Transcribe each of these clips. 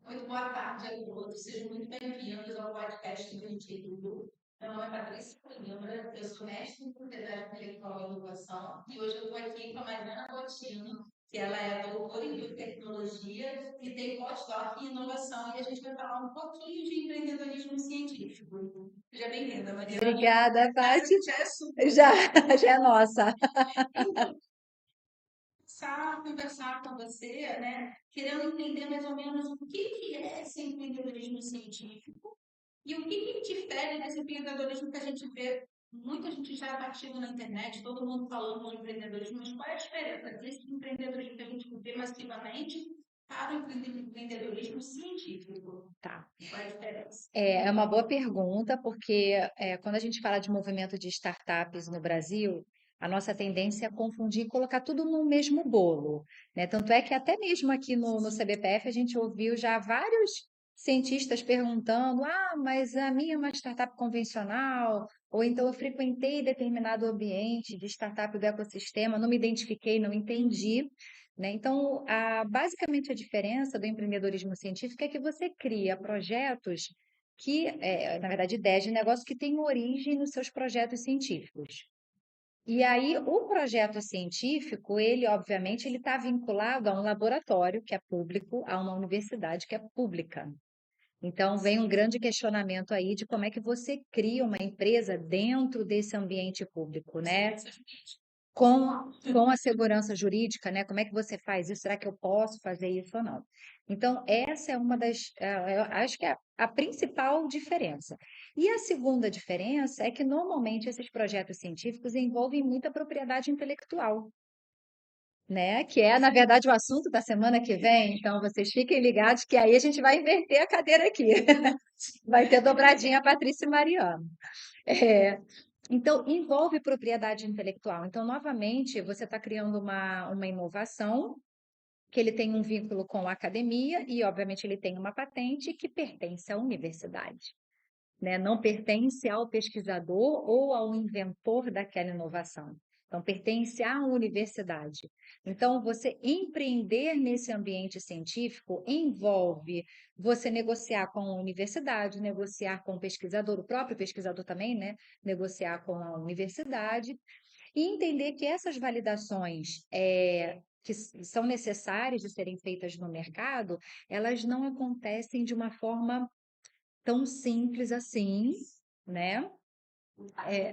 Muito boa tarde a todos, sejam muito bem-vindos ao podcast do Instituto. Meu nome é Patrícia Coimbra, eu sou mestre em Propriedade Intelectual e Inovação e hoje eu estou aqui com a Mariana Bottino, que ela é doutora em biotecnologia e tem pós-doc em inovação e a gente vai falar um pouquinho de empreendedorismo científico. Seja bem-vinda, Mariana. Obrigada, Paty. Já é super. Já, já é nossa. Então, conversar com você, né, querendo entender mais ou menos o que é esse empreendedorismo científico e o que difere desse empreendedorismo que a gente vê muita gente já batido na internet, todo mundo falando de empreendedorismo, mas qual é a diferença desse empreendedorismo que a gente vê massivamente para o empreendedorismo científico? Tá. Qual é a diferença? É uma boa pergunta, porque quando a gente fala de movimento de startups no Brasil, a nossa tendência é confundir e colocar tudo no mesmo bolo, né? Tanto é que até mesmo aqui no CBPF a gente ouviu já vários cientistas perguntando: mas a minha é uma startup convencional, ou então eu frequentei determinado ambiente de startup do ecossistema, não me identifiquei, não entendi. Né? Então, basicamente a diferença do empreendedorismo científico é que você cria projetos que, na verdade, ideias de negócio que têm origem nos seus projetos científicos. E aí, o projeto científico, ele, obviamente, ele está vinculado a um laboratório que é público, a uma universidade que é pública. Então, vem um grande questionamento aí de como é que você cria uma empresa dentro desse ambiente público, né? Com a segurança jurídica, né? Como é que você faz isso? Será que eu posso fazer isso ou não? Então, essa é uma das, eu acho que é a principal diferença. E a segunda diferença é que, normalmente, esses projetos científicos envolvem muita propriedade intelectual, né? Que é, na verdade, o assunto da semana que vem. Então, vocês fiquem ligados que aí a gente vai inverter a cadeira aqui. Vai ter dobradinha Patrícia e Mariana. É, então, envolve propriedade intelectual. Então, novamente, você está criando uma inovação que ele tem um vínculo com a academia e, obviamente, ele tem uma patente que pertence à universidade, né? Não pertence ao pesquisador ou ao inventor daquela inovação. Então, pertence à universidade. Então, você empreender nesse ambiente científico envolve você negociar com a universidade, negociar com o pesquisador, o próprio pesquisador também, né? Negociar com a universidade e entender que essas validações que são necessárias de serem feitas no mercado, elas não acontecem de uma forma tão simples assim, né? É,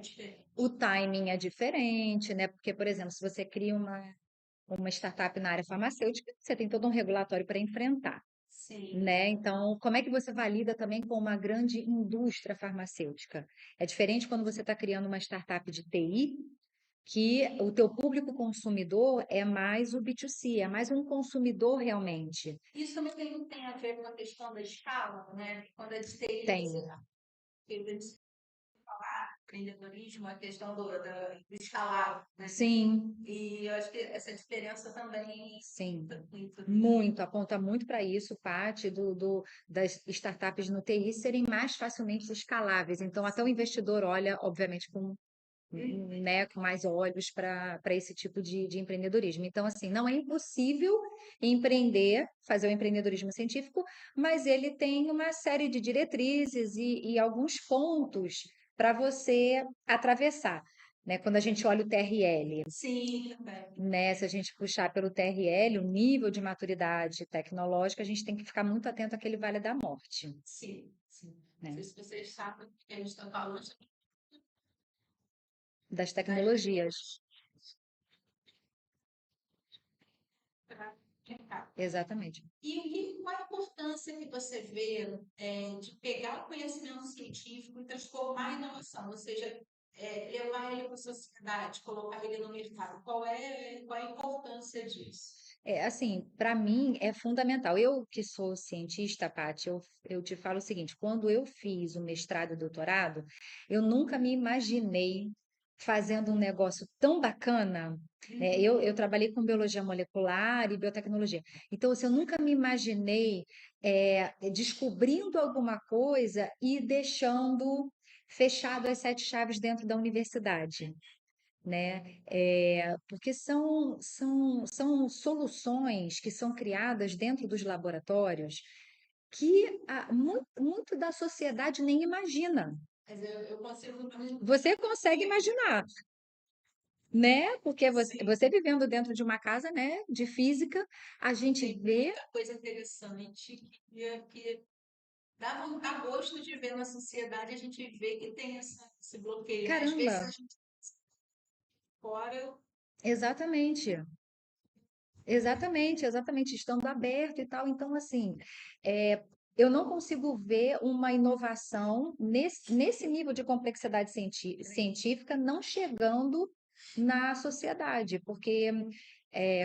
o timing é diferente, né? Porque, por exemplo, se você cria uma startup na área farmacêutica, você tem todo um regulatório para enfrentar, Sim. né? Então, como é que você valida também com uma grande indústria farmacêutica? É diferente quando você está criando uma startup de TI, que o teu público consumidor é mais o B2C, é mais um consumidor realmente. Isso também tem a ver com a questão da escala, né? Quando a gente Tem, empreendedorismo, a questão do escalar, né? sim, E eu acho que essa diferença também sim. muito. Muito, aponta muito para isso, parte das startups no TI serem mais facilmente escaláveis. Então, até o investidor olha, obviamente, né, com mais olhos para esse tipo de empreendedorismo. Então, assim, não é impossível empreender, fazer o empreendedorismo científico, mas ele tem uma série de diretrizes e alguns pontos para você atravessar. Né? Quando a gente olha o TRL, Sim, também. né? Se a gente puxar pelo TRL, o nível de maturidade tecnológica, a gente tem que ficar muito atento àquele Vale da Morte, Sim, sim. Não né? sei se vocês sabem que a gente está falando Das tecnologias. para mercado. Exatamente. Qual a importância que você vê de pegar o conhecimento científico e transformar em inovação? Ou seja, levar ele para a sociedade, colocar ele no mercado. Qual é a importância disso? Assim, para mim é fundamental. Eu que sou cientista, Paty, eu te falo o seguinte: quando eu fiz o mestrado e doutorado, eu nunca me imaginei fazendo um negócio tão bacana, né? Eu trabalhei com biologia molecular e biotecnologia. Então, assim, eu nunca me imaginei descobrindo alguma coisa e deixando fechado as sete chaves dentro da universidade, né? Porque são soluções que são criadas dentro dos laboratórios que muito da sociedade nem imagina. Mas eu consigo imaginar. Você consegue imaginar, né? Porque Sim, você vivendo dentro de uma casa, né, de física, a gente tem vê, muita coisa interessante que dá gosto de ver na sociedade, a gente vê que tem esse bloqueio, né? Às vezes caramba, a gente fora. exatamente. Exatamente, exatamente, estando aberto e tal. Então, assim, é, eu não consigo ver uma inovação nesse nível de complexidade científica não chegando na sociedade, porque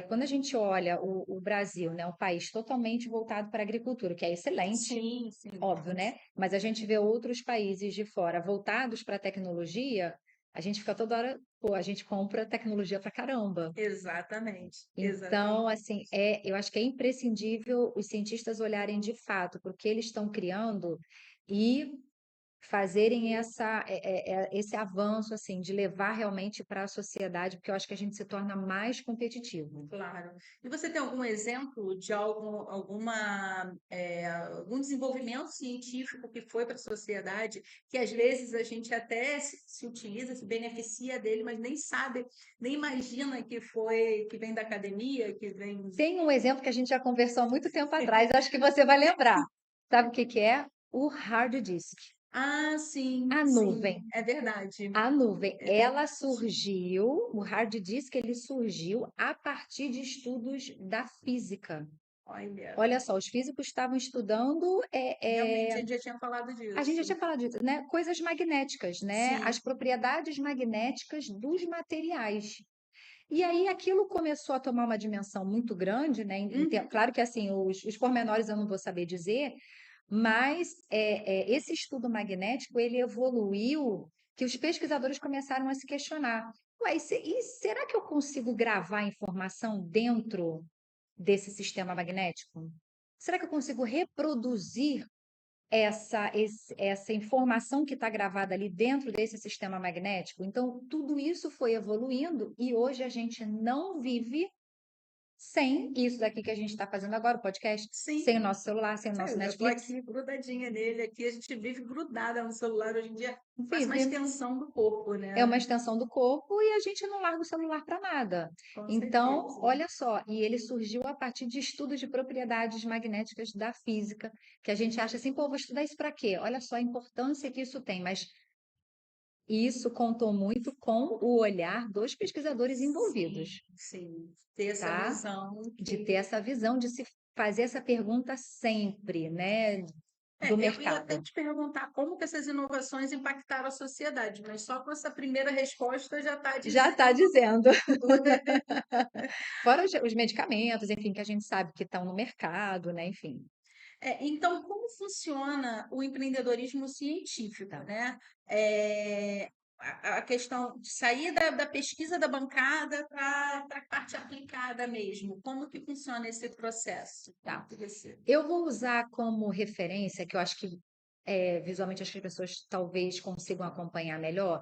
quando a gente olha o Brasil, né, um país totalmente voltado para a agricultura, que é excelente, Sim, sim. óbvio, né? Mas a gente vê outros países de fora voltados para a tecnologia, a gente fica toda hora, pô, a gente compra tecnologia para caramba. Exatamente, Então, exatamente. assim, eu acho que é imprescindível os cientistas olharem de fato para o que eles estão criando e fazerem esse avanço, assim, de levar realmente para a sociedade, porque eu acho que a gente se torna mais competitivo. Claro. E você tem algum exemplo de algum desenvolvimento científico que foi para a sociedade, que às vezes a gente até se utiliza, se beneficia dele, mas nem sabe, nem imagina que foi, que vem da academia, que vem. Tem um exemplo que a gente já conversou há muito tempo atrás, acho que você vai lembrar. Sabe o que que é? O hard disk, Ah, sim, a sim, nuvem. é verdade. A nuvem, É ela verdade. surgiu, o hard disk, ele surgiu a partir de estudos da física. Olha, Olha só, os físicos estavam estudando, realmente a gente já tinha falado a gente já disso. tinha falado disso, né? Coisas magnéticas, né? Sim. As propriedades magnéticas dos materiais. E aí aquilo começou a tomar uma dimensão muito grande, né? Uhum. Claro que assim, os pormenores eu não vou saber dizer, mas esse estudo magnético ele evoluiu que os pesquisadores começaram a se questionar. Ué, e será que eu consigo gravar informação dentro desse sistema magnético? Será que eu consigo reproduzir essa informação que está gravada ali dentro desse sistema magnético? Então, tudo isso foi evoluindo e hoje a gente não vive sem isso daqui que a gente está fazendo agora, o podcast, Sim. sem o nosso celular, sem o nosso Eu tô Netflix. aqui grudadinha nele, aqui a gente vive grudada no celular hoje em dia, quase uma Vive. extensão do corpo, É uma né? extensão do corpo e a gente não larga o celular para nada. Com Então, certeza. olha só, e ele surgiu a partir de estudos de propriedades magnéticas da física, que a gente acha assim, pô, vou estudar isso para quê? Olha só a importância que isso tem, mas isso contou muito com o olhar dos pesquisadores Sim, envolvidos, sim. Ter essa tá? visão De ter que. essa visão, de se fazer essa pergunta sempre, né? Do Eu ia até mercado. te perguntar como que essas inovações impactaram a sociedade, mas só com essa primeira resposta já está Já está dizendo dizendo. tudo, né? Fora os medicamentos, enfim, que a gente sabe que estão no mercado, né? Enfim. Então, como funciona o empreendedorismo científico, Tá. né? A questão de sair da pesquisa da bancada para a parte aplicada mesmo. Como que funciona esse processo? Tá. Você. Eu vou usar como referência, que eu acho que visualmente as pessoas talvez consigam acompanhar melhor,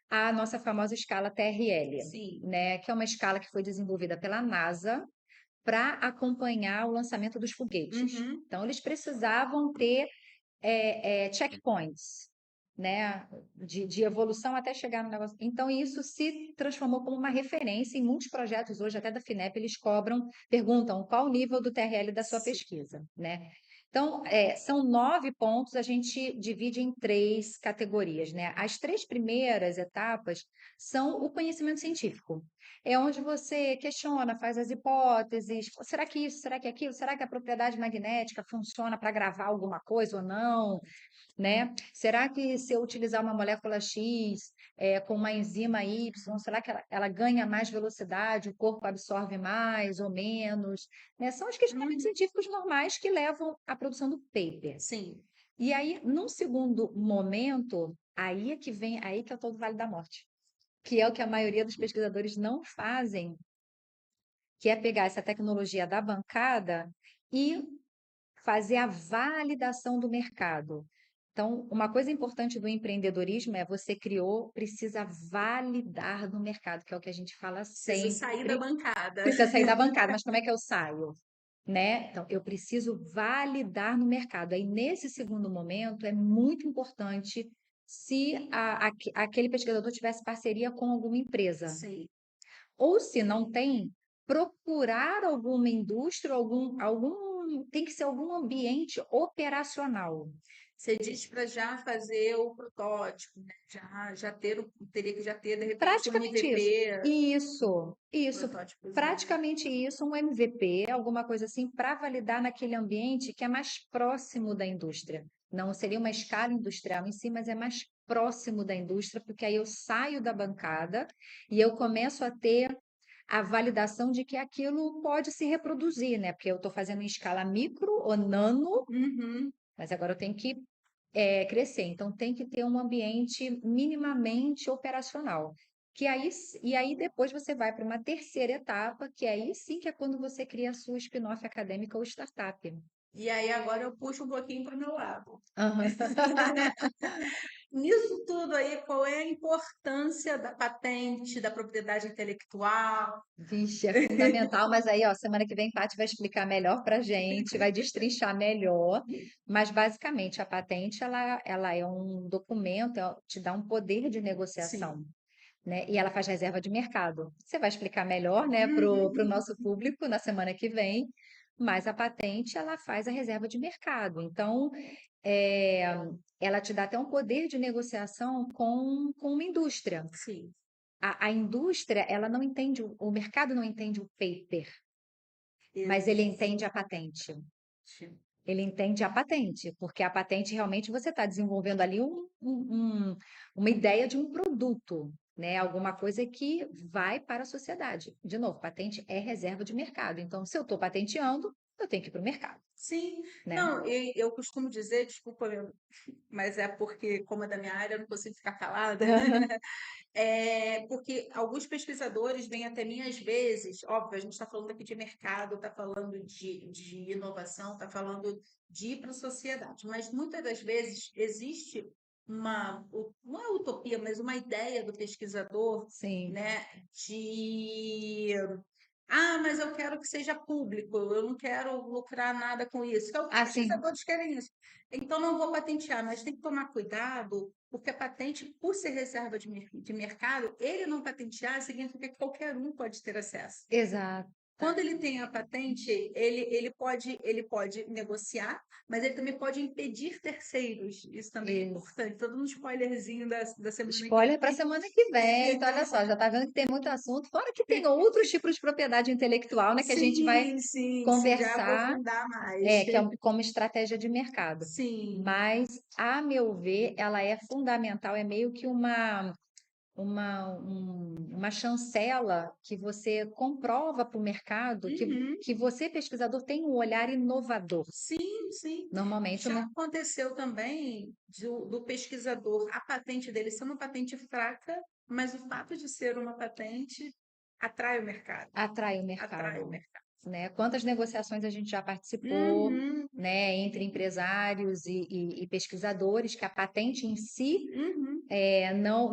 a nossa famosa escala TRL, Sim. né? Que é uma escala que foi desenvolvida pela NASA para acompanhar o lançamento dos foguetes. Uhum. Então, eles precisavam ter checkpoints, né, de evolução até chegar no negócio. Então, isso se transformou como uma referência em muitos projetos hoje, até da FINEP, eles perguntam qual o nível do TRL da sua Sim. pesquisa, né? Então, são 9 pontos, a gente divide em 3 categorias, né? As 3 primeiras etapas são o conhecimento científico. É onde você questiona, faz as hipóteses, será que isso, será que aquilo, será que a propriedade magnética funciona para gravar alguma coisa ou não, né? Será que se eu utilizar uma molécula X com uma enzima Y, será que ela ganha mais velocidade, o corpo absorve mais ou menos, né? São os questionamentos Uhum. científicos normais que levam à produção do paper. Sim. E aí, num segundo momento, aí que é o todo Vale da Morte, que é o que a maioria dos pesquisadores não fazem, que é pegar essa tecnologia da bancada e fazer a validação do mercado. Então, uma coisa importante do empreendedorismo é você criou, precisa validar no mercado, que é o que a gente fala Precisa sair da sempre. bancada. Precisa sair da bancada, mas como é que eu saio? né? Então, eu preciso validar no mercado. Aí, nesse segundo momento, é muito importante se aquele pesquisador tivesse parceria com alguma empresa. Sim. Ou se não tem, procurar alguma indústria, tem que ser algum ambiente operacional. Você diz para já fazer o protótipo, né? Teria que já ter, de repente, um Praticamente isso. MVP, Isso. protótipozinho. Praticamente isso, um MVP, alguma coisa assim, para validar naquele ambiente que é mais próximo da indústria. Não seria uma escala industrial em si, mas é mais próximo da indústria, porque aí eu saio da bancada e eu começo a ter a validação de que aquilo pode se reproduzir, né? Porque eu estou fazendo em escala micro ou nano, Uhum. mas agora eu tenho que crescer. Então, tem que ter um ambiente minimamente operacional. E aí depois você vai para uma terceira etapa, que aí sim que é quando você cria a sua spin-off acadêmica ou startup. E aí agora eu puxo um pouquinho para o meu lado. Aham. Nisso tudo aí, qual é a importância da patente, da propriedade intelectual? Vixe, é fundamental, mas aí, ó, semana que vem, Paty vai explicar melhor para gente, vai destrinchar melhor. Mas, basicamente, a patente, ela é um documento, te dá um poder de Sim. negociação, né? E ela faz reserva de mercado. Você vai explicar melhor, né, pro Uhum. nosso público na semana que vem, mas a patente, ela faz a reserva de mercado. Então, é, ela te dá até um poder de negociação com uma indústria. Sim. A indústria, ela não entende, o mercado não entende o paper, mas ele Existe. entende a patente. Ele entende a patente, porque a patente realmente você está desenvolvendo ali uma ideia de um produto, né? Alguma coisa que vai para a sociedade. De novo, patente é reserva de mercado. Então, se eu estou patenteando, eu tenho que ir para o mercado, Sim. né? Não, eu costumo dizer, desculpa, mas é porque, como é da minha área, eu não consigo ficar calada. É porque alguns pesquisadores vêm até mim às vezes, óbvio, a gente está falando aqui de mercado, está falando de inovação, está falando de ir para a sociedade, mas muitas das vezes existe não é utopia, mas uma ideia do pesquisador, Sim. né, de mas eu quero que seja público, eu não quero lucrar nada com isso. Então, alguns Assim, pesquisadores querem isso. Então, não vou patentear, mas tem que tomar cuidado, porque a patente, por ser reserva de mercado, ele não patentear significa que qualquer um pode ter acesso. exato. Quando ele tem a patente, ele pode negociar, mas ele também pode impedir terceiros. Isso também é importante. Todo um spoilerzinho da semana que Spoiler para a vem. semana que vem. Então, olha só, já tá vendo que tem muito assunto, fora que tem outros tipos de propriedade intelectual, né, que a gente vai Sim, sim, se já conversar, aprofundar mais. que é como estratégia de mercado. Sim. Mas, a meu ver, ela é fundamental, é meio que uma chancela que você comprova para o mercado Uhum. que você, pesquisador, tem um olhar inovador. Sim, sim. Normalmente, Já aconteceu também do pesquisador, a patente dele ser uma patente fraca, mas o fato de ser uma patente atrai o mercado. atrai o Atrai o mercado, mercado. né? Quantas negociações a gente já participou, Uhum, né, entre empresários e pesquisadores, que a patente em si uhum.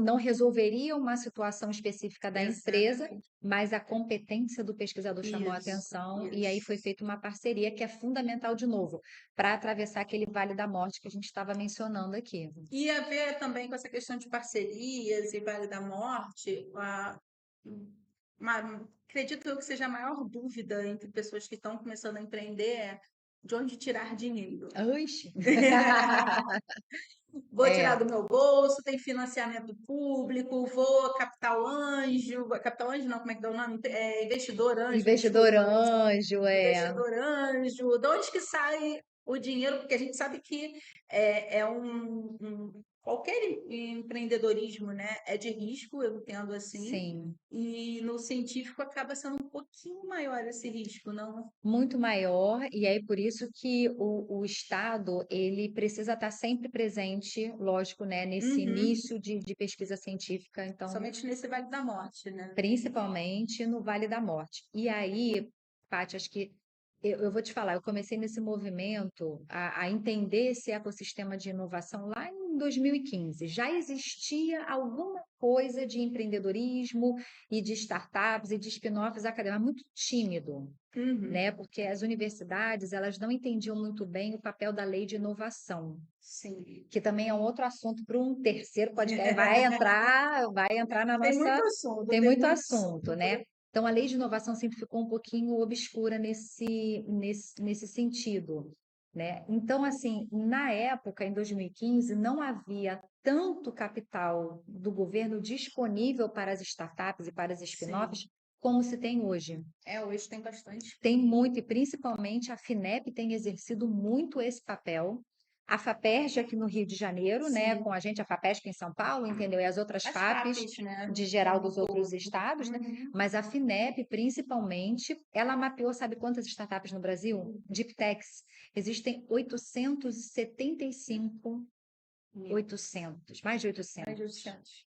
não resolveria uma situação específica da empresa, Exatamente. mas a competência do pesquisador chamou a Isso, atenção e aí isso. foi feita uma parceria que é fundamental de novo para atravessar aquele vale da morte que a gente estava mencionando aqui. E a ver também com essa questão de parcerias e Vale da Morte, acredito eu que seja a maior dúvida entre pessoas que estão começando a empreender é de onde tirar dinheiro. Oxi. Vou tirar É, do meu bolso, tem financiamento público, vou capital anjo não, como é que dá o nome? Investidor anjo, investidor desculpa. anjo, Investidor anjo, de onde que sai o dinheiro? Porque a gente sabe que qualquer empreendedorismo, né, é de risco, eu entendo assim, sim. e no científico acaba sendo um pouquinho maior esse risco, não? Muito maior, e aí por isso que o Estado ele precisa estar sempre presente, lógico, né, nesse Uhum. início de pesquisa científica, então, Somente nesse Vale da Morte, né? principalmente no Vale da Morte. E aí, Paty, acho que eu vou te falar, eu comecei nesse movimento a entender esse ecossistema de inovação lá em em 2015, já existia alguma coisa de empreendedorismo e de startups e de spin-offs acadêmicos, muito tímido, né? Porque as universidades, elas não entendiam muito bem o papel da lei de inovação, Sim. que também é um outro assunto para um terceiro podcast. Vai entrar na Tem muito nossa. assunto, Tem tem muito muito assunto, né? Então, a lei de inovação sempre ficou um pouquinho obscura nesse sentido, né? Então, assim, na época, em 2015, não havia tanto capital do governo disponível para as startups e para as Sim. spin-offs como se tem hoje. Hoje tem bastante. Tem muito, e principalmente a FINEP tem exercido muito esse papel. A FAPERJ aqui no Rio de Janeiro, né, Sim. com a gente, a FAPESP em São Paulo, entendeu? E as outras As FAPs FAPs, né? de geral Como dos um outros todo. estados, né? Mas a FINEP, principalmente, ela mapeou, sabe quantas startups no Brasil? Deep Techs. Existem 875, mais de 800. Mais de 800.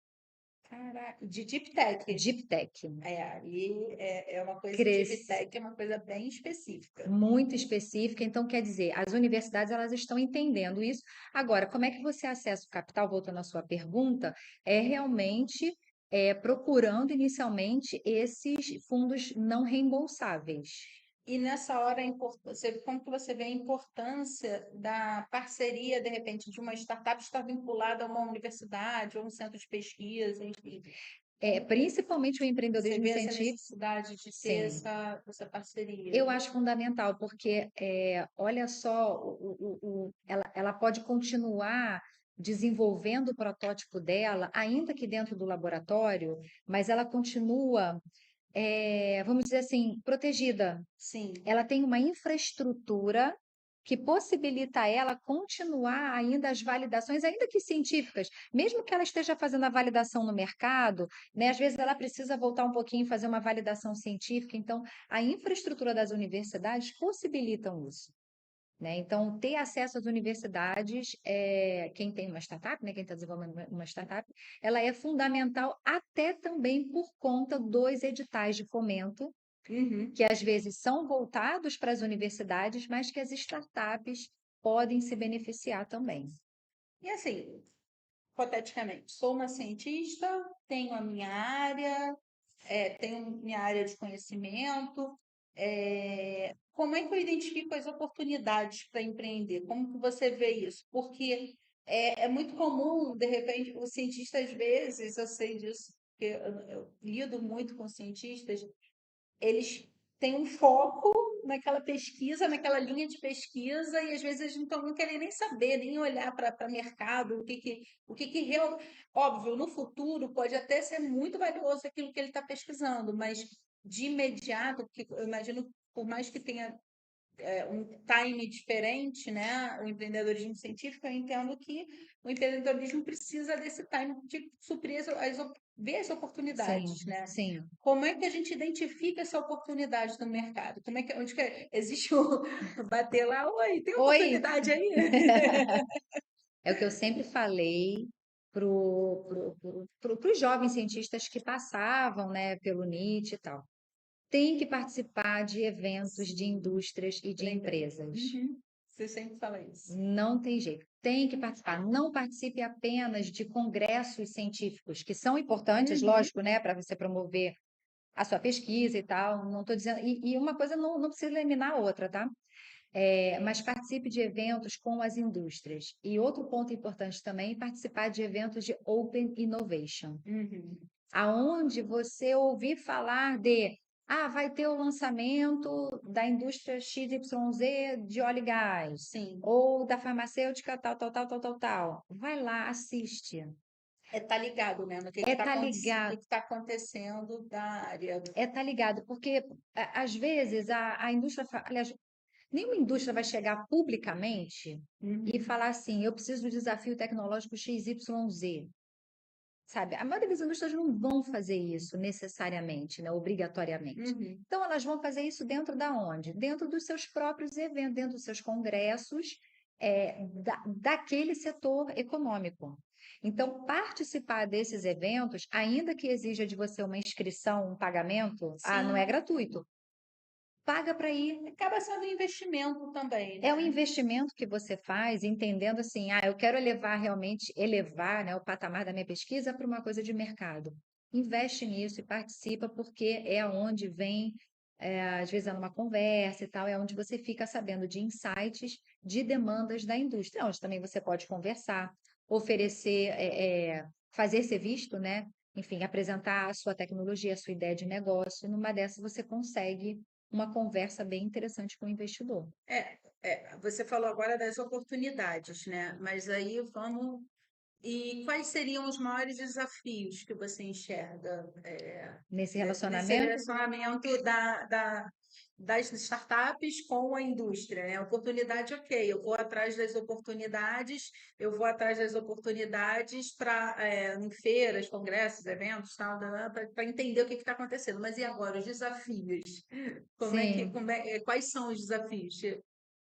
Caraca, de Deep Tech. Deep Tech. Ali é uma coisa, Deep Cresce. Tech é uma coisa bem específica. Muito específica, então quer dizer, as universidades elas estão entendendo isso. Agora, como é que você acessa o capital? Voltando à sua pergunta, é realmente procurando inicialmente esses fundos não reembolsáveis. E nessa hora, como que você vê a importância da parceria, de repente, de uma startup estar vinculada a uma universidade ou um centro de pesquisa, enfim. Principalmente o Você empreendedorismo vê essa científico. necessidade de Sim. ter essa parceria. Eu acho fundamental, porque olha só, ela pode continuar desenvolvendo o protótipo dela, ainda que dentro do laboratório, mas ela continua, vamos dizer assim, protegida. Sim. Ela tem uma infraestrutura que possibilita a ela continuar ainda as validações, ainda que científicas, mesmo que ela esteja fazendo a validação no mercado, né? Às vezes ela precisa voltar um pouquinho e fazer uma validação científica. Então, a infraestrutura das universidades possibilitam isso. Né? Então, ter acesso às universidades, quem tem uma startup, né? Quem está desenvolvendo uma startup, ela é fundamental até também por conta dos editais de fomento, que às vezes são voltados para as universidades, mas que as startups podem se beneficiar também. E assim, hipoteticamente, sou uma cientista, tenho a minha área, tenho minha área de conhecimento. Como é que eu identifico as oportunidades para empreender? Como que você vê isso? Porque é muito comum, de repente, o cientista, às vezes, eu sei disso, porque eu lido muito com cientistas, eles têm um foco naquela pesquisa, naquela linha de pesquisa, e às vezes eles não querem nem saber, nem olhar para mercado, o que real... Óbvio, no futuro pode até ser muito valioso aquilo que ele está pesquisando, mas de imediato, porque eu imagino, por mais que tenha um time diferente, né? O empreendedorismo científico, eu entendo que o empreendedorismo precisa desse time de suprir ver as oportunidades, Sim, né? sim. Como é que a gente identifica essa oportunidade no mercado? Onde que existe bater lá, oi, tem Oi! oportunidade aí? É o que eu sempre falei para os jovens cientistas que passavam, né, pelo NIT e tal. Tem que participar de eventos de indústrias e de empresas. Você sempre fala isso. Não tem jeito. Tem que participar. Não participe apenas de congressos científicos, que são importantes, lógico, né, para você promover a sua pesquisa e tal. Não estou dizendo. E uma coisa não precisa eliminar a outra, tá? Mas participe de eventos com as indústrias. E outro ponto importante também, participar de eventos de Open Innovation, aonde você ouvir falar vai ter o lançamento da indústria XYZ de óleo e gás, Sim. ou da farmacêutica tal. Vai lá, assiste. Tá ligado, né? No que está acontecendo da área. Tá ligado, porque às vezes a indústria, aliás, nenhuma indústria vai chegar publicamente e falar assim, eu preciso do desafio tecnológico XYZ. Sabe? A maioria das indústrias não vão fazer isso necessariamente, né? Obrigatoriamente. Então, elas vão fazer isso dentro da onde? Dentro dos seus próprios eventos, dentro dos seus congressos, daquele setor econômico. Então, participar desses eventos, ainda que exija de você uma inscrição, um pagamento, não é gratuito. paga para ir. Acaba sendo um investimento também, É um né? investimento que você faz, entendendo assim, eu quero elevar, né, o patamar da minha pesquisa para uma coisa de mercado. Investe nisso e participa, porque é onde vem, às vezes é numa conversa e tal, é onde você fica sabendo de insights, de demandas da indústria, onde também você pode conversar, oferecer, fazer ser visto, né? Enfim, apresentar a sua tecnologia, a sua ideia de negócio. E numa dessas você consegue uma conversa bem interessante com o investidor. Você falou agora das oportunidades, né? Mas aí vamos. E quais seriam os maiores desafios que você enxerga Nesse nesse relacionamento, relacionamento das startups com a indústria, né? Oportunidade, ok, eu vou atrás das oportunidades para em feiras, congressos, eventos, tal, para entender o que está acontecendo. Mas e agora, os desafios? sim, Quais são os desafios?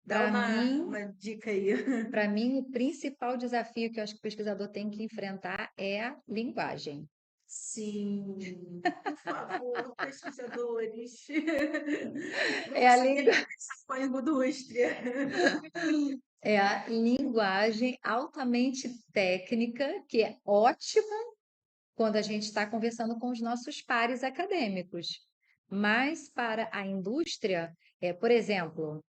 Dá para mim, uma dica aí. para mim, o principal desafio que eu acho que o pesquisador tem que enfrentar é a linguagem. Sim, por favor, pesquisadores, É vamos a, saber língua, conversar com a indústria. é a linguagem altamente técnica, que é ótima quando a gente está conversando com os nossos pares acadêmicos. Mas para a indústria, por exemplo,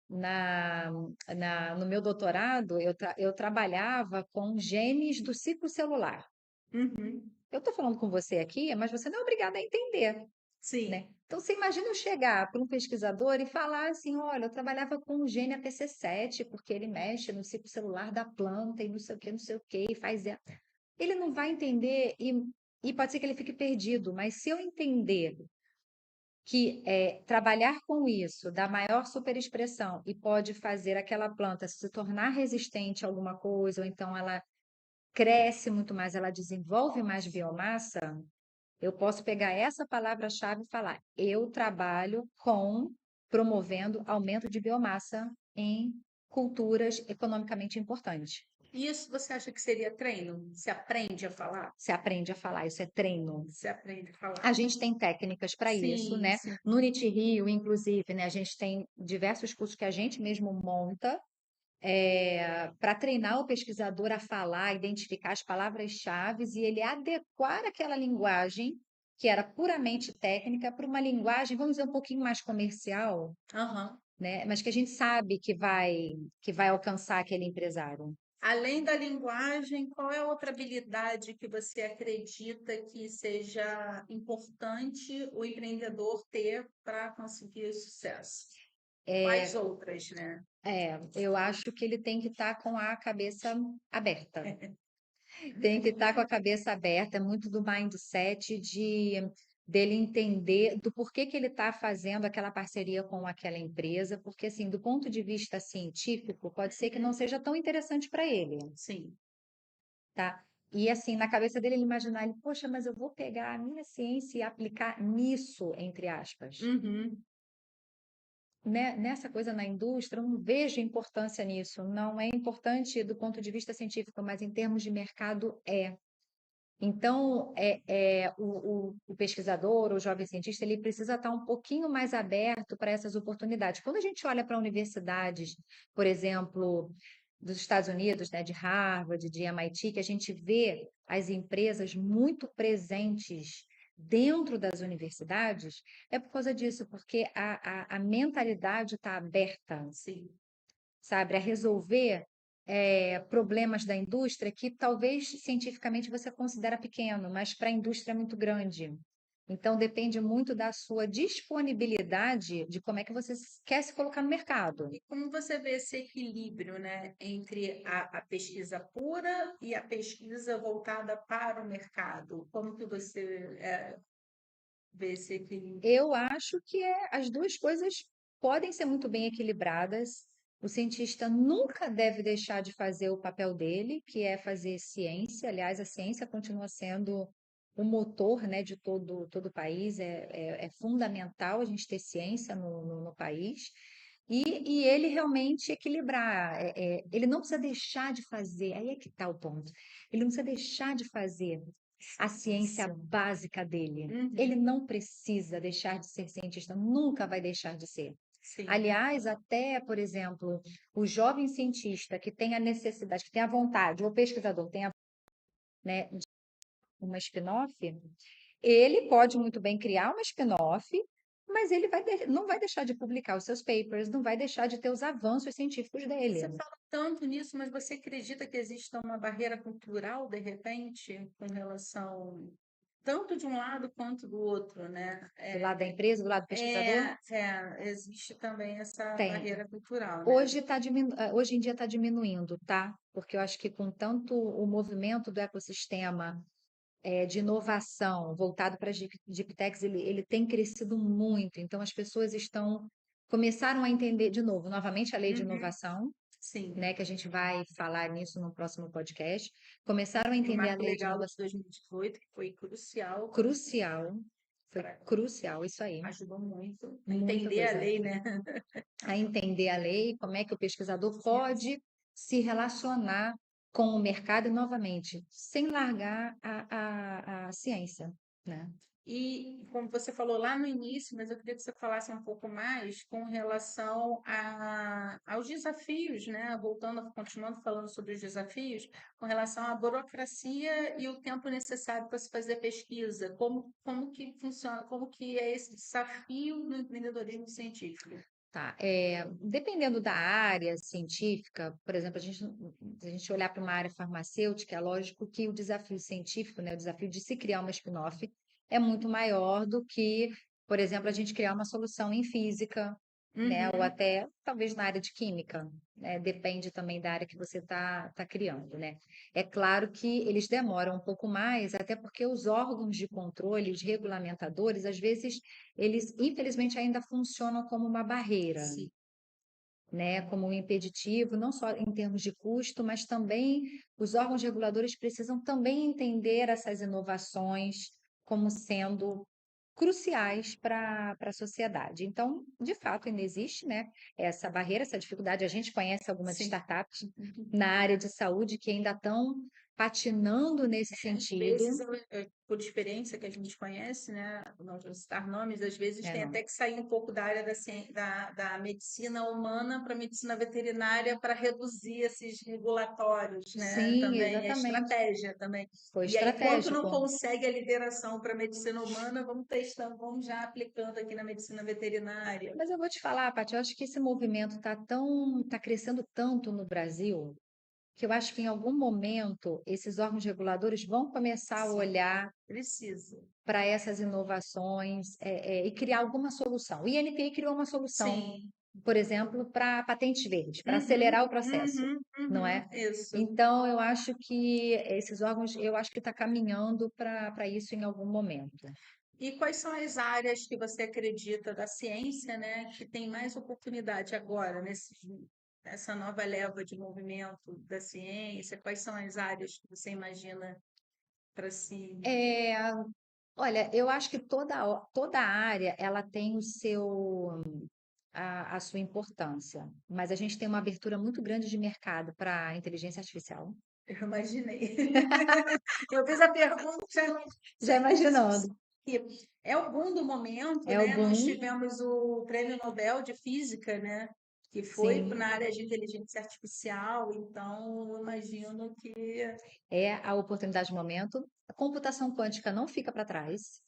no meu doutorado, eu trabalhava com genes do ciclo celular. Uhum, Eu estou falando com você aqui, mas você não é obrigada a entender, sim. né? Então, você imagina eu chegar para um pesquisador e falar assim: olha, eu trabalhava com o gene APC7, porque ele mexe no ciclo celular da planta e não sei o que, e faz. Ele não vai entender e pode ser que ele fique perdido, mas se eu entender que trabalhar com isso dá maior superexpressão e pode fazer aquela planta se tornar resistente a alguma coisa, ou então ela cresce muito mais, ela desenvolve mais biomassa, eu posso pegar essa palavra-chave e falar: eu trabalho com promovendo aumento de biomassa em culturas economicamente importantes. Isso você acha que seria treino? Se aprende a falar? Você aprende a falar, isso é treino. Se aprende a falar. A gente tem técnicas para isso, Sim, né? sim. No NIT-Rio, inclusive, né, a gente tem diversos cursos que a gente mesmo monta para treinar o pesquisador a falar, identificar as palavras-chave e ele adequar aquela linguagem que era puramente técnica para uma linguagem, vamos dizer, um pouquinho mais comercial, Aham. né? Mas que a gente sabe que vai alcançar aquele empresário. Além da linguagem, qual é a outra habilidade que você acredita que seja importante o empreendedor ter para conseguir sucesso? Quais outras, né? Eu acho que ele tem que estar com a cabeça aberta. Tem que estar com a cabeça aberta, é muito do mindset dele entender do porquê que ele está fazendo aquela parceria com aquela empresa, porque assim, do ponto de vista científico, pode ser que não seja tão interessante para ele, Sim. tá? E assim, na cabeça dele, ele imaginar, poxa, mas eu vou pegar a minha ciência e aplicar nisso, entre aspas. Uhum. Né? Nessa coisa na indústria, eu não vejo importância nisso. Não é importante do ponto de vista científico, mas em termos de mercado é. Então, o pesquisador, o jovem cientista, ele precisa estar um pouquinho mais aberto para essas oportunidades. Quando a gente olha para universidades, por exemplo, dos Estados Unidos, né, de Harvard, de MIT, que a gente vê as empresas muito presentes dentro das universidades, é por causa disso, porque a mentalidade está aberta, Sim. sabe, a resolver problemas da indústria que talvez cientificamente você considera pequeno, mas para a indústria é muito grande. Então, depende muito da sua disponibilidade de como é que você quer se colocar no mercado. E como você vê esse equilíbrio, né, entre a pesquisa pura e a pesquisa voltada para o mercado? Como que você vê esse equilíbrio? Eu acho que as duas coisas podem ser muito bem equilibradas. O cientista nunca deve deixar de fazer o papel dele, que é fazer ciência. Aliás, a ciência continua sendo o motor, né, de todo o país. É fundamental a gente ter ciência no país. E ele realmente equilibrar. Ele não precisa deixar de fazer, aí é que está o ponto. Ele não precisa deixar de fazer a ciência básica dele. Ele Uhum. não precisa deixar de ser cientista, nunca vai deixar de ser. Sim. Aliás, até, por exemplo, o jovem cientista que tem a necessidade, que tem a vontade, ou pesquisador tem a, né, de uma spin-off, ele pode muito bem criar uma spin-off, mas ele não vai deixar de publicar os seus papers, não vai deixar de ter os avanços científicos dele. Você fala tanto nisso, mas você acredita que exista uma barreira cultural, de repente, com relação tanto de um lado quanto do outro, né? Do lado da empresa, do lado do pesquisador? Existe também essa Tem. barreira cultural, né? Hoje em dia está diminuindo, tá? Porque eu acho que com tanto o movimento do ecossistema de inovação voltado para as deep techs, ele tem crescido muito. Então, as pessoas começaram a entender, de novo, novamente a lei de Uhum, inovação, sim. né? Que a gente vai falar nisso no próximo podcast. Começaram a O entender a marco lei de legal de inovação 2018, que foi crucial, crucial. Foi pra- crucial, isso aí. ajudou muito a Muita entender a coisa. lei, né? A entender a lei, como é que o pesquisador pode se relacionar com o mercado e, novamente, sem largar a ciência, né? E como você falou lá no início, mas eu queria que você falasse um pouco mais com relação aos desafios, né? Continuando falando sobre os desafios, com relação à burocracia e o tempo necessário para se fazer pesquisa. Como que funciona, como que é esse desafio no empreendedorismo científico? Tá, dependendo da área científica, por exemplo, se a gente olhar para uma área farmacêutica, é lógico que o desafio científico, né, o desafio de se criar uma spin-off é muito maior do que, por exemplo, a gente criar uma solução em física, né, ou Uhum, até talvez na área de química, né, depende também da área que você tá criando, né. É claro que eles demoram um pouco mais, até porque os órgãos de controle, os regulamentadores, às vezes eles infelizmente ainda funcionam como uma barreira, sim. né? Como um impeditivo, não só em termos de custo, mas também os órgãos reguladores precisam também entender essas inovações como sendo cruciais para a sociedade. Então, de fato, ainda existe, né, essa barreira, essa dificuldade. A gente conhece algumas Sim. startups na área de saúde que ainda estão patinando nesse Às sentido. vezes, por experiência que a gente conhece, né, não vou citar nomes, às vezes tem Não. até que sair um pouco da área da medicina humana para a medicina veterinária para reduzir esses regulatórios, né? Sim, Também é exatamente. estratégia também. Foi E aí, enquanto não estratégico. consegue a liberação para a medicina humana, vamos testando, vamos já aplicando aqui na medicina veterinária. Mas eu vou te falar, Paty, eu acho que esse movimento tá crescendo tanto no Brasil, que eu acho que em algum momento esses órgãos reguladores vão começar a Sim, olhar precisa. para essas inovações e criar alguma solução. O INPI criou uma solução, Sim. por exemplo, para patentes verdes, para Uhum, acelerar o processo, não é? isso. Então, eu acho que esses órgãos, eu acho que está caminhando para isso em algum momento. E quais são as áreas que você acredita da ciência, né, que tem mais oportunidade agora, nessa nova leva de movimento da ciência? Quais são as áreas que você imagina para si? É, olha, eu acho que toda área ela tem a sua importância, mas a gente tem uma abertura muito grande de mercado para a inteligência artificial. Eu imaginei. Eu fiz a pergunta Já imaginando. que é o boom do momento, É o né? Nós boom, tivemos o Prêmio Nobel de Física, né? Que foi sim, na área de inteligência artificial, então eu imagino que é a oportunidade do momento. A computação quântica não fica para trás.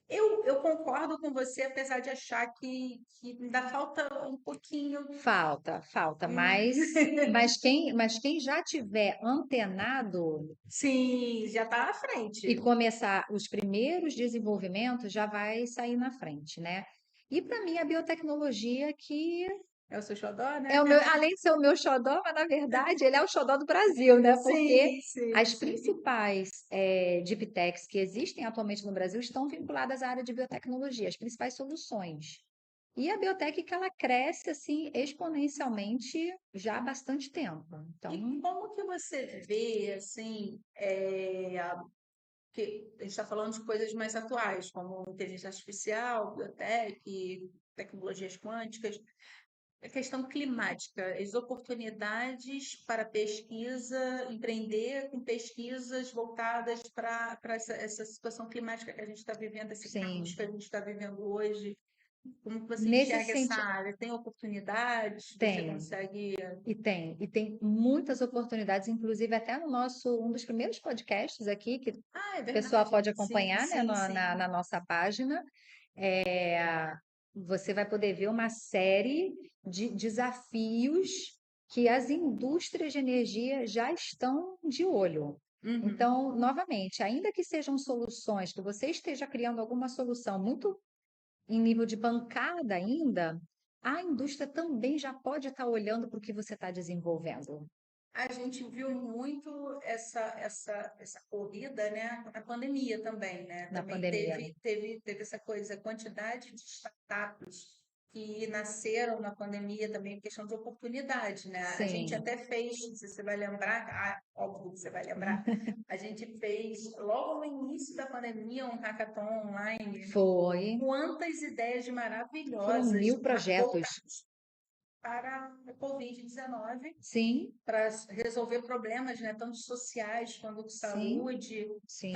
eu concordo com você, apesar de achar que ainda falta um pouquinho. Falta, mas quem já tiver antenado Sim, já está à e frente. começar os primeiros desenvolvimentos, já vai sair na frente, né? E para mim, a biotecnologia que É o seu xodó, né? é além de ser o meu xodó, mas na verdade ele é o xodó do Brasil, né? Porque Sim, sim, as sim. principais deep techs que existem atualmente no Brasil estão vinculadas à área de biotecnologia, as principais soluções. E a biotech que ela cresce assim exponencialmente já há bastante tempo. E Então, como que você vê, assim, que a gente está falando de coisas mais atuais, como inteligência artificial, biotech, tecnologias quânticas, a questão climática, as oportunidades para pesquisa, empreender com pesquisas voltadas para essa situação climática que a gente está vivendo, esse caos sim, que a gente está vivendo hoje. Como que você Nesse enxerga essa sentido, área? Tem oportunidades? Você tem. consegue... E tem muitas oportunidades, inclusive até no nosso, um dos primeiros podcasts aqui, que o Ah, é pessoal verdade. pode Sim, acompanhar, né, sim, sim. na nossa página. Você vai poder ver uma série de desafios que as indústrias de energia já estão de olho. Uhum. Então, novamente, ainda que sejam soluções, que você esteja criando alguma solução muito em nível de bancada ainda, a indústria também já pode estar olhando para o que você está desenvolvendo A gente viu muito essa corrida, né, na pandemia também, né? na Também pandemia. teve essa coisa, a quantidade de startups que nasceram na pandemia também, questão de oportunidade, né? A gente Sim, até fez, se você vai lembrar, óbvio que você vai lembrar, a gente fez logo no início da pandemia um hackathon online. foi. Quantas ideias Foram maravilhosas 1000 projetos. voltadas para a Covid-19 Sim, para resolver problemas, né, tanto sociais quanto de sim, saúde. sim.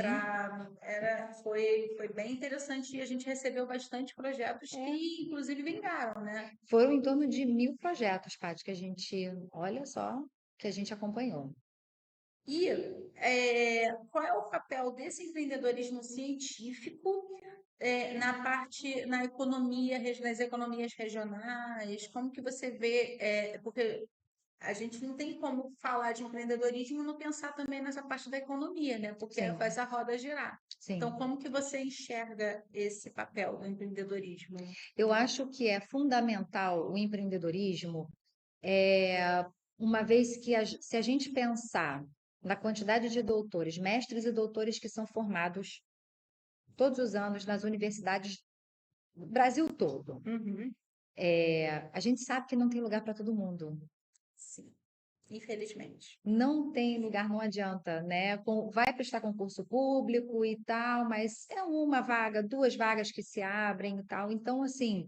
Foi bem interessante e a gente recebeu bastante projetos É. que, inclusive, vingaram, né? Foram em torno de 1000 projetos, Paty, que a gente, olha só, que a gente acompanhou. E qual é o papel desse empreendedorismo científico na economia, nas economias regionais? Como que você vê? Porque a gente não tem como falar de empreendedorismo e não pensar também nessa parte da economia, né? Porque Sim, faz a roda girar. Então, sim. como que você enxerga esse papel do empreendedorismo? Eu acho que é fundamental o empreendedorismo, uma vez que se a gente pensar na quantidade de doutores, mestres e doutores que são formados todos os anos nas universidades do Brasil todo, Uhum. a gente sabe que não tem lugar para todo mundo. Sim, infelizmente. Não tem lugar, não adianta, né? Vai prestar concurso público e tal, mas é uma vaga, 2 vagas que se abrem e tal. Então, assim,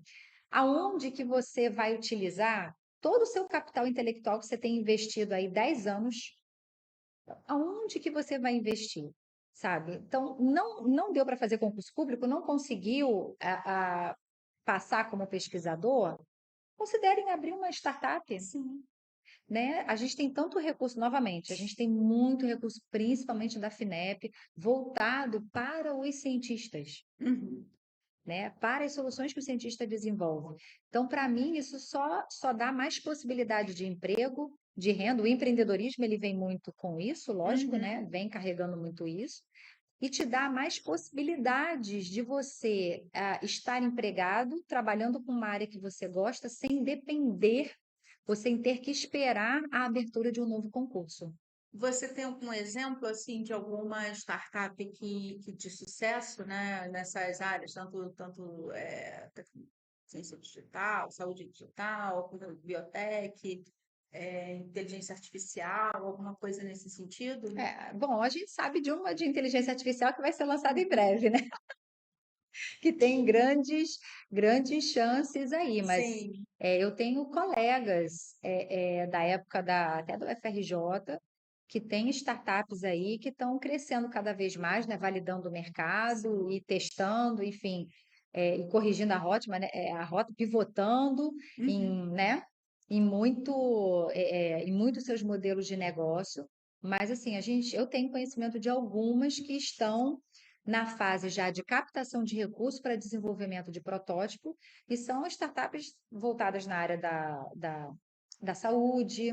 aonde que você vai utilizar todo o seu capital intelectual que você tem investido aí 10 anos? Aonde que você vai investir? Sabe? Então, não deu para fazer concurso público, não conseguiu passar como pesquisador, considerem abrir uma startup, Sim. né? A gente tem tanto recurso, novamente, a gente tem muito recurso, principalmente da FINEP, voltado para os cientistas, Uhum. né? Para as soluções que o cientista desenvolve. Então, para mim, isso só dá mais possibilidade de emprego, de renda. O empreendedorismo, ele vem muito com isso, lógico, né? Uhum. Vem carregando muito isso. E te dá mais possibilidades de você estar empregado, trabalhando com uma área que você gosta, sem depender ou sem ter que esperar a abertura de um novo concurso. Você tem algum exemplo assim de alguma startup que de sucesso, né, nessas áreas, tanto ciência digital, saúde digital, biotech, inteligência artificial, alguma coisa nesse sentido? Bom, a gente sabe de uma de inteligência artificial que vai ser lançada em breve, né? Que tem grandes chances aí, mas Sim. eu tenho colegas da época até do FRJ que têm startups aí que estão crescendo cada vez mais, né? Validando o mercado e testando, enfim, e corrigindo a rota, a rota, pivotando Uhum. né? Em muitos seus modelos de negócio. Mas assim, eu tenho conhecimento de algumas que estão na fase já de captação de recursos para desenvolvimento de protótipo, e são startups voltadas na área da saúde,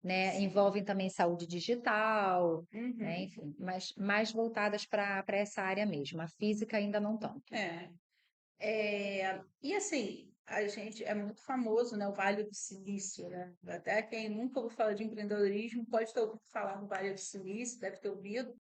né? Envolvem também saúde digital, né? Uhum. Enfim, mas mais voltadas para essa área mesmo. A física ainda não tanto. E assim, a gente é muito famoso, né, o Vale do Silício, né? Até quem nunca ouviu falar de empreendedorismo pode ter ouvido falar no Vale do Silício, deve ter ouvido.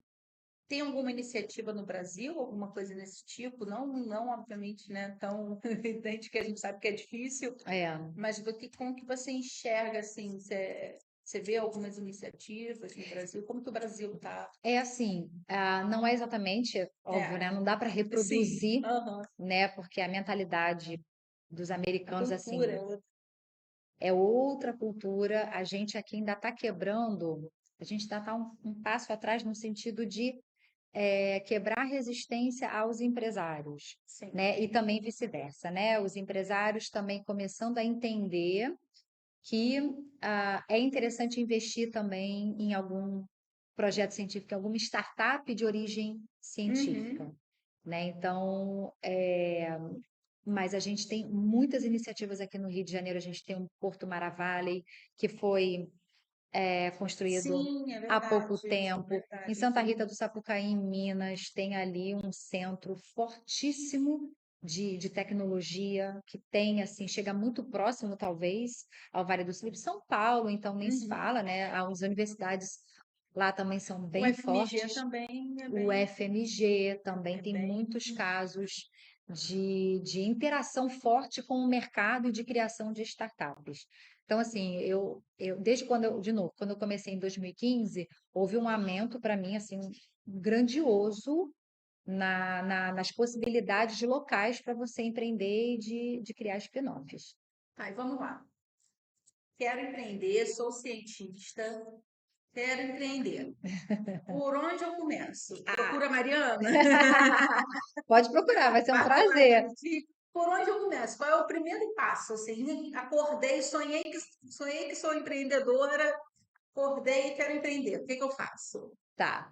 Tem alguma iniciativa no Brasil, alguma coisa nesse tipo? Não, obviamente, né, tão evidente que a gente sabe que é difícil, É, mas como que você enxerga assim? Você vê algumas iniciativas no Brasil? Como que o Brasil está? é assim, não é exatamente, óbvio, É, né? Não dá para sim, reproduzir, aham. né? Porque a mentalidade dos A americanos, cultura, assim, é outra cultura. A gente aqui ainda está quebrando, a gente ainda está um passo atrás no sentido de quebrar a resistência aos empresários, Sim. né? E também vice-versa, né? Os empresários também começando a entender que é interessante investir também em algum projeto científico, em alguma startup de origem científica, Uhum. né? Então, mas a gente tem muitas iniciativas aqui no Rio de Janeiro. A gente tem o Porto Mara Valley, que foi construído Sim, é há pouco verdade. tempo. Em Verdade. Santa Rita do Sapucaí, em Minas, tem ali um centro fortíssimo de tecnologia, que tem, assim, chega muito próximo, talvez, ao Vale do Silício. São Paulo, então, nem se Uhum. fala, né? As universidades lá também são O bem FMG fortes. também é O bem, FMG também é tem bem. muitos casos de interação forte com o mercado e de criação de startups. Então, assim, desde quando de novo, quando eu comecei em 2015, houve um aumento para mim, assim, grandioso nas possibilidades de locais para você empreender e de criar spin-offs. Tá, e vamos lá. Quero empreender, sou cientista, quero empreender. Por onde eu começo? Procura a Mariana? Pode procurar, vai ser um Basta prazer. Por onde eu começo? Qual é o primeiro passo? Assim, acordei, sonhei que sou empreendedora, acordei e quero empreender. O que que eu faço? Tá.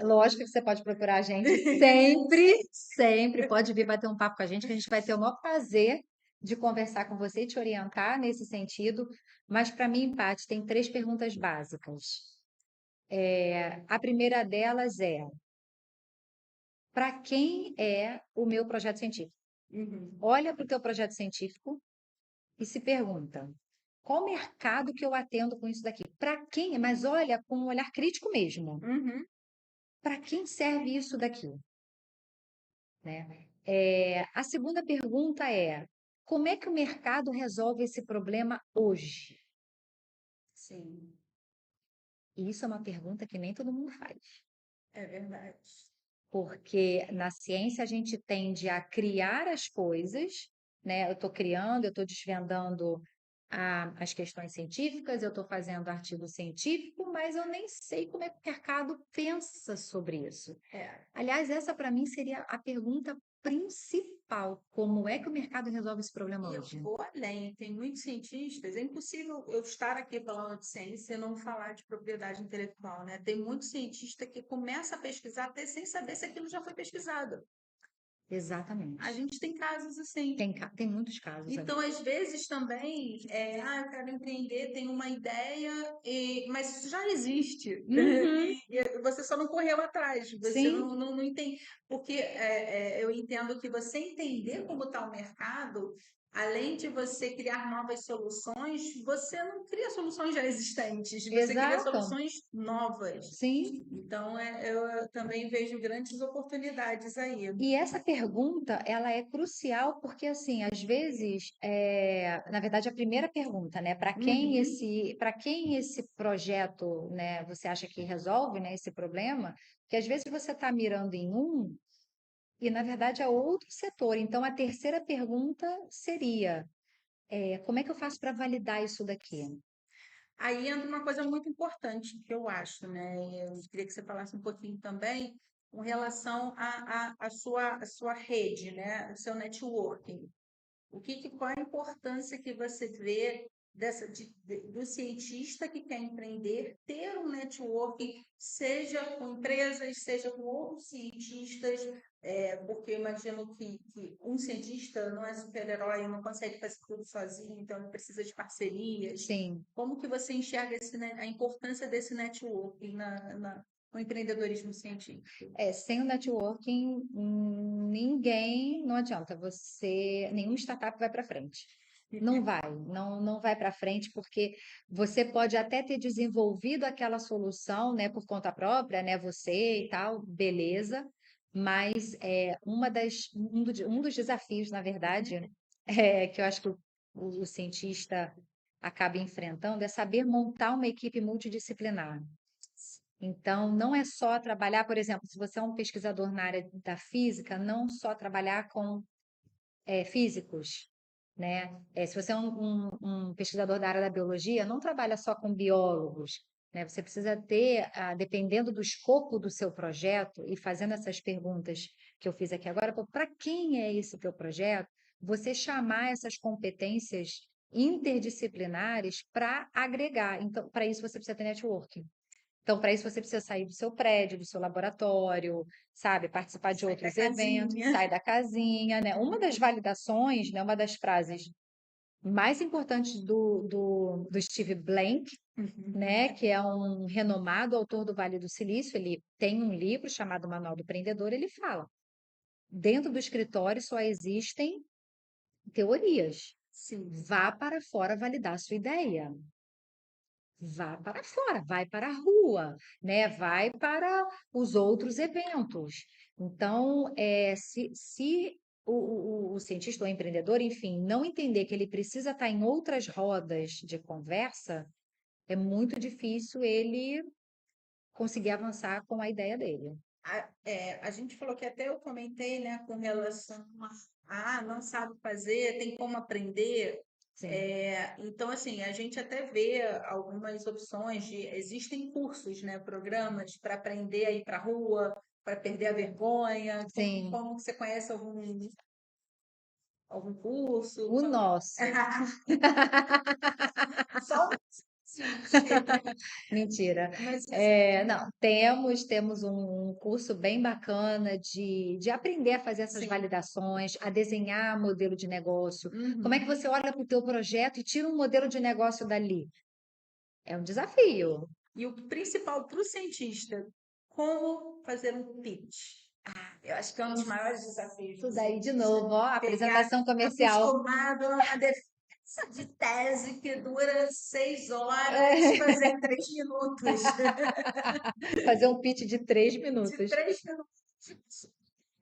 Lógico que você pode procurar a gente sempre, sempre pode vir bater um papo com a gente, que a gente vai ter o maior prazer de conversar com você e te orientar nesse sentido. Mas para mim, Paty, tem 3 perguntas básicas. A primeira delas é: para quem é o meu projeto científico? Uhum. Olha para o teu projeto científico e se pergunta: qual mercado que eu atendo com isso daqui? Para quem? Mas olha com um olhar crítico mesmo. Uhum. Para quem serve isso daqui? Né? A segunda pergunta é: como é que o mercado resolve esse problema hoje? Sim, E isso é uma pergunta que nem todo mundo faz, é verdade. porque na ciência a gente tende a criar as coisas, né? Eu estou criando, eu estou desvendando as questões científicas, eu estou fazendo artigo científico, mas eu nem sei como é que o mercado pensa sobre isso. É. Aliás, essa para mim seria a pergunta principal. Como é que o mercado resolve esse problema E eu hoje? vou além, tem muitos cientistas, é impossível eu estar aqui falando de ciência e não falar de propriedade intelectual, né? Tem muito cientista que começa a pesquisar até sem saber se aquilo já foi pesquisado. Exatamente. A gente tem casos assim. Tem muitos casos. Então, às vezes também, eu quero empreender, tenho uma ideia, mas isso já existe. Uhum, E você só não correu atrás, você sim, não entende. Porque eu entendo que você entender como está o mercado, além de você criar novas soluções, você não cria soluções já existentes, você cria exato. soluções novas. Sim. Então, eu também vejo grandes oportunidades aí. E essa pergunta, ela é crucial porque, assim, às vezes, na verdade, a primeira pergunta, né, Uhum. para quem esse projeto, né, você acha que resolve, né, esse problema? Que às vezes você está mirando em um e, na verdade, é outro setor. Então, a terceira pergunta seria: como é que eu faço para validar isso daqui? Aí entra uma coisa muito importante que eu acho, né? Eu queria que você falasse um pouquinho também com relação à sua rede, né? O seu networking. Qual é a importância que você vê do cientista que quer empreender ter um networking, seja com empresas, seja com outros cientistas, porque eu imagino que um cientista não é super-herói, não consegue fazer tudo sozinho, então ele precisa de parcerias. Sim. Como que você enxerga a importância desse networking no empreendedorismo científico? Sem o networking, não adianta nenhuma startup vai para frente. Não vai, não vai para frente, porque você pode até ter desenvolvido aquela solução, né, por conta própria, né, você e tal, beleza, mas um dos desafios, na verdade, que eu acho que o cientista acaba enfrentando é saber montar uma equipe multidisciplinar. Então, não é só trabalhar, por exemplo, se você é um pesquisador na área da física, não só trabalhar com físicos, né? Se você é um pesquisador da área da biologia, não trabalha só com biólogos, né? Você precisa ter, dependendo do escopo do seu projeto e fazendo essas perguntas que eu fiz aqui agora, para quem é esse teu projeto, você chamar essas competências interdisciplinares para agregar. Então, para isso você precisa ter networking. Então, para isso você precisa sair do seu prédio, do seu laboratório, sabe, participar de Sai da outros eventos, casinha. sai da casinha, né? Uma das validações, né, uma das frases mais importantes do Steve Blank, Uhum. né, que é um renomado autor do Vale do Silício, ele tem um livro chamado Manual do Empreendedor, ele fala, dentro do escritório só existem teorias. Sim. Vá para fora validar a sua ideia. Vá para fora, vai para a rua, né? Vai para os outros eventos. Então, se o cientista ou empreendedor, enfim, não entender que ele precisa estar em outras rodas de conversa, é muito difícil ele conseguir avançar com a ideia dele. A gente falou que até eu comentei, né, com relação não sabe fazer, tem como aprender. Sim. Então, assim, a gente até vê algumas opções existem cursos, né, programas para aprender a ir para a rua, para perder a vergonha. Sim. Como você conhece algum curso? O nosso. Só sim. Mentira. Mas Não, temos um curso bem bacana de aprender a fazer essas sim. validações, a desenhar modelo de negócio. Como é que Uhum. você olha para o teu projeto e tira um modelo de negócio dali? É um desafio. E o principal para o cientista, como fazer um pitch? Eu acho que é um dos maiores desafios do Isso daí, de cientista. novo, ó, Pegar apresentação comercial. acostumado a defesa de tese que dura 6 horas, fazer em 3 minutos. Fazer um pitch de 3 De minutos. 3 minutos.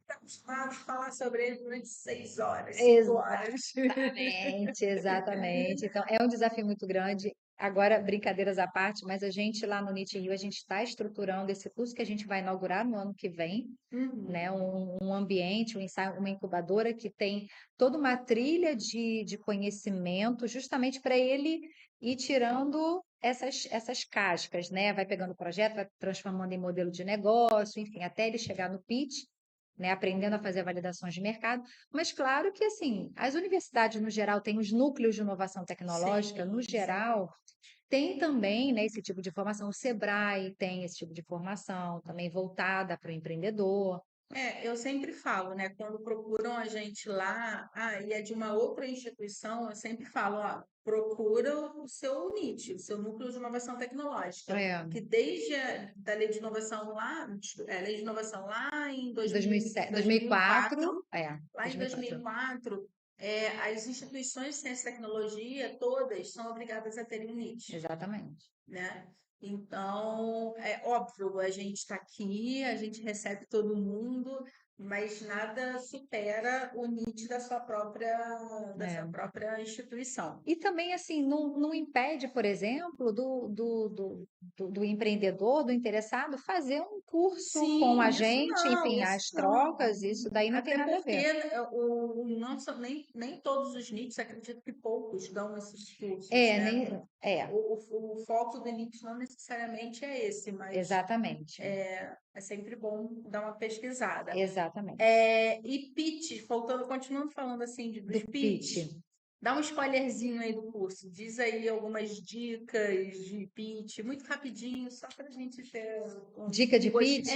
Está acostumado a falar sobre ele durante 6 horas, 5 horas. Exatamente, exatamente. Então, é um desafio muito grande. Agora, brincadeiras à parte, mas a gente lá no NIT Rio, a gente está estruturando esse curso que a gente vai inaugurar no ano que vem, né? Um ambiente, um ensaio, uma incubadora que tem toda uma trilha de conhecimento, justamente para ele ir tirando essas cascas, né? Vai pegando o projeto, vai transformando em modelo de negócio, enfim, até ele chegar no pitch, né? Aprendendo a fazer validações de mercado. Mas claro que, assim, as universidades, no geral, têm os núcleos de inovação tecnológica, no geral, tem também, né, esse tipo de formação. O Sebrae tem esse tipo de formação, também voltada para o empreendedor. Eu sempre falo, né? Quando procuram a gente lá, e é de uma outra instituição, eu sempre falo, ó, procura o seu NIT, o seu Núcleo de Inovação Tecnológica, É, que desde da Lei de Inovação lá, Lei de Inovação lá em 2007, 2004, 2004, lá em 2004. 2004, as instituições de ciência e tecnologia, todas, são obrigadas a terem um NIT, Exatamente. né? Então, é óbvio, a gente está aqui, a gente recebe todo mundo, mas nada supera o NIT da É. sua própria instituição. E também, assim, não impede, por exemplo, do empreendedor, do interessado, fazer um curso com Sim, a gente, enfim, isso as não. trocas, isso daí não tem Até nada a porque ver. não são nem todos os NITs, acredito que poucos dão esses cursos, né? O foco do NIT não necessariamente é esse, mas Exatamente, é sempre bom dar uma pesquisada. exatamente. E pitch, continuando falando assim dos Do pitch, pitch. dá um spoilerzinho aí do curso. Diz aí algumas dicas de pitch, muito rapidinho, só para a gente ter Dica de pitch?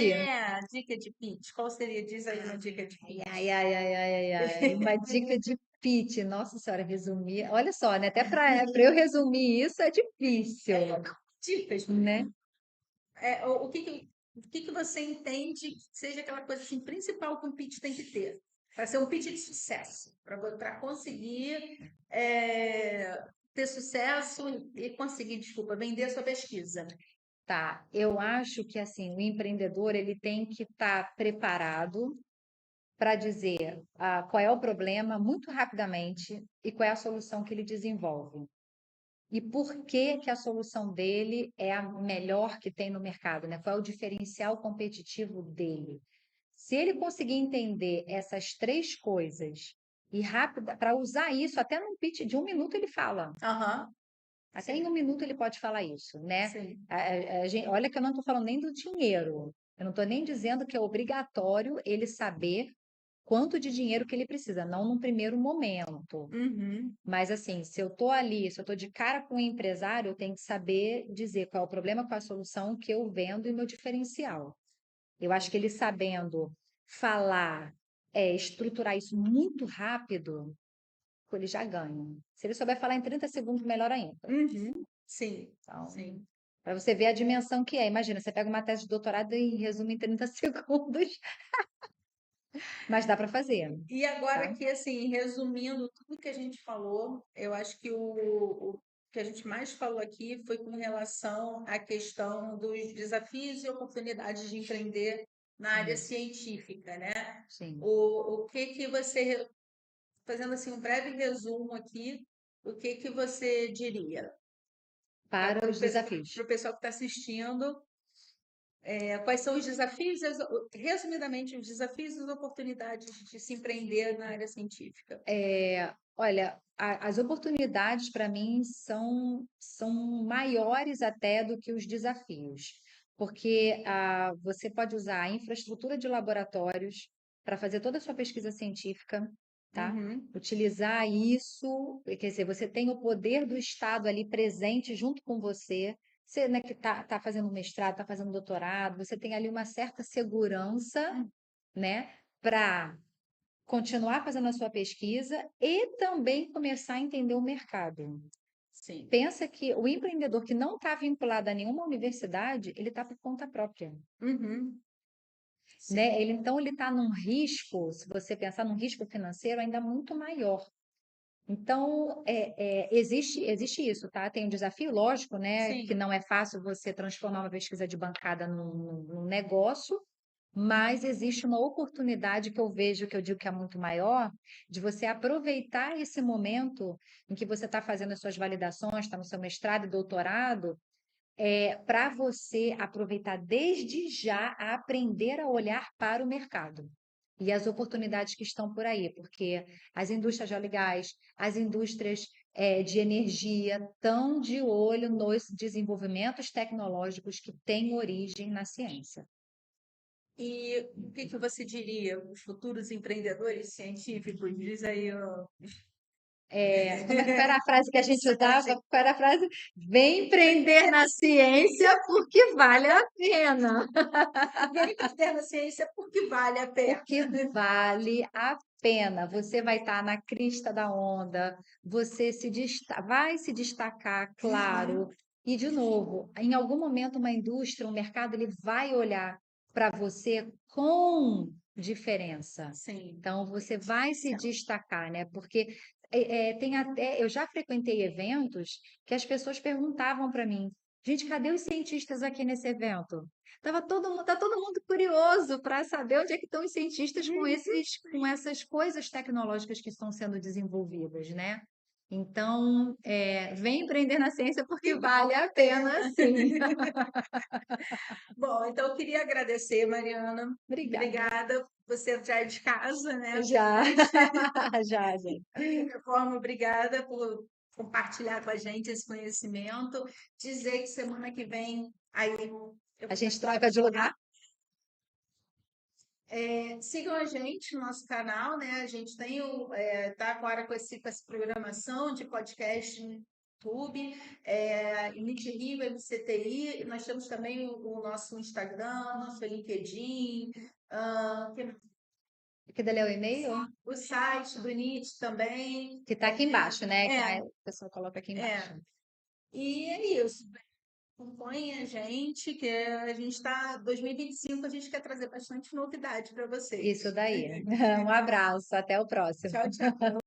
dica de pitch. Qual seria? Diz aí uma dica de pitch. Ai, ai, ai, ai, ai, ai. Uma dica de pitch. Nossa senhora, resumir. Olha só, né? Até para eu resumir isso é difícil, Dicas. né? O que que você entende que seja aquela coisa assim, principal que um pitch tem que ter? Para ser um pitch de sucesso, para conseguir ter sucesso e conseguir, desculpa, vender a sua pesquisa. Tá, eu acho que assim, o empreendedor ele tem que estar preparado para dizer qual é o problema muito rapidamente e qual é a solução que ele desenvolve. E por que que a solução dele é a melhor que tem no mercado, né? Qual é o diferencial competitivo dele? Se ele conseguir entender essas três coisas e rápida, para usar isso, até num pitch de 1 minuto ele fala. Aham. Até Sim. em 1 minuto ele pode falar isso, né? Sim. Olha que eu não estou falando nem do dinheiro. Eu não estou nem dizendo que é obrigatório ele saber quanto de dinheiro que ele precisa, não num primeiro momento. Uhum. Mas assim, se eu estou ali, se eu estou de cara com um empresário, eu tenho que saber dizer qual é o problema, qual é a solução que eu vendo e meu diferencial. Eu acho que ele sabendo falar, estruturar isso muito rápido, ele já ganha. Se ele souber falar em 30 segundos, melhor ainda. Uhum. Sim. Então, Sim. para você ver a dimensão que é. Imagina, você pega uma tese de doutorado e resume em 30 segundos, mas dá para fazer, E agora tá? que, assim, resumindo tudo que a gente falou, eu acho que o que a gente mais falou aqui foi com relação à questão dos desafios e oportunidades de empreender na área Isso, científica, né? sim. O que que você, fazendo assim um breve resumo aqui, o que que você diria para Para os desafios. o pessoal que está assistindo? Quais são os desafios, resumidamente, os desafios e as oportunidades de se empreender na área científica? Olha, as oportunidades para mim são maiores até do que os desafios, porque você pode usar a infraestrutura de laboratórios para fazer toda a sua pesquisa científica, tá? Uhum. Utilizar isso, quer dizer, você tem o poder do Estado ali presente junto com você. Você, né, que tá fazendo mestrado, está fazendo doutorado, você tem ali uma certa segurança, né, para continuar fazendo a sua pesquisa e também começar a entender o mercado. Sim. Pensa que o empreendedor que não está vinculado a nenhuma universidade, ele está por conta própria, Uhum. Sim. né? Então ele está num risco, se você pensar num risco financeiro ainda muito maior. Então, existe isso, tá? Tem um desafio, lógico, né? Que Sim. não é fácil você transformar uma pesquisa de bancada num negócio, mas existe uma oportunidade que eu vejo, que eu digo que é muito maior, de você aproveitar esse momento em que você está fazendo as suas validações, está no seu mestrado e doutorado, para você aproveitar desde já a aprender a olhar para o mercado e as oportunidades que estão por aí, porque as indústrias de óleo e gás, as indústrias de energia estão de olho nos desenvolvimentos tecnológicos que têm origem na ciência. E o que que você diria para os futuros empreendedores científicos? Diz aí, ó. Qual era a frase que a gente usava? Mensagem. Qual era a frase? Vem empreender na ciência porque vale a pena. Vem empreender na ciência porque vale a pena. Porque vale a pena. Você vai estar na crista da onda, você vai se destacar, claro. E, de novo, em algum momento, uma indústria, um mercado, ele vai olhar para você com diferença. Sim. Então, você vai se destacar, né? Porque tem até. Eu já frequentei eventos que as pessoas perguntavam para mim: gente, cadê os cientistas aqui nesse evento? Tá todo mundo curioso para saber onde é que estão os cientistas com essas coisas tecnológicas que estão sendo desenvolvidas, né? Então, vem empreender na ciência porque vale a pena, sim. Bom, então eu queria agradecer, Mariana. Obrigada. Obrigada. Você já é de casa, né? Já, já, gente. De qualquer forma, obrigada por compartilhar com a gente esse conhecimento. Dizer que semana que vem aí eu A vou gente estar troca de lugar? sigam a gente no nosso canal, né? A gente tem tá agora com essa programação de podcast no YouTube, MIT-Rio, MCTI, e nós temos também o nosso Instagram, nosso LinkedIn, Aqui dali é o e-mail? o site do NIT também. Que tá aqui embaixo, né? Que É, a pessoa coloca aqui é. embaixo. E é isso. Acompanhe a gente, que a gente está 2025, a gente quer trazer bastante novidade para vocês. Isso daí. Um abraço, até o próximo. Tchau, tchau.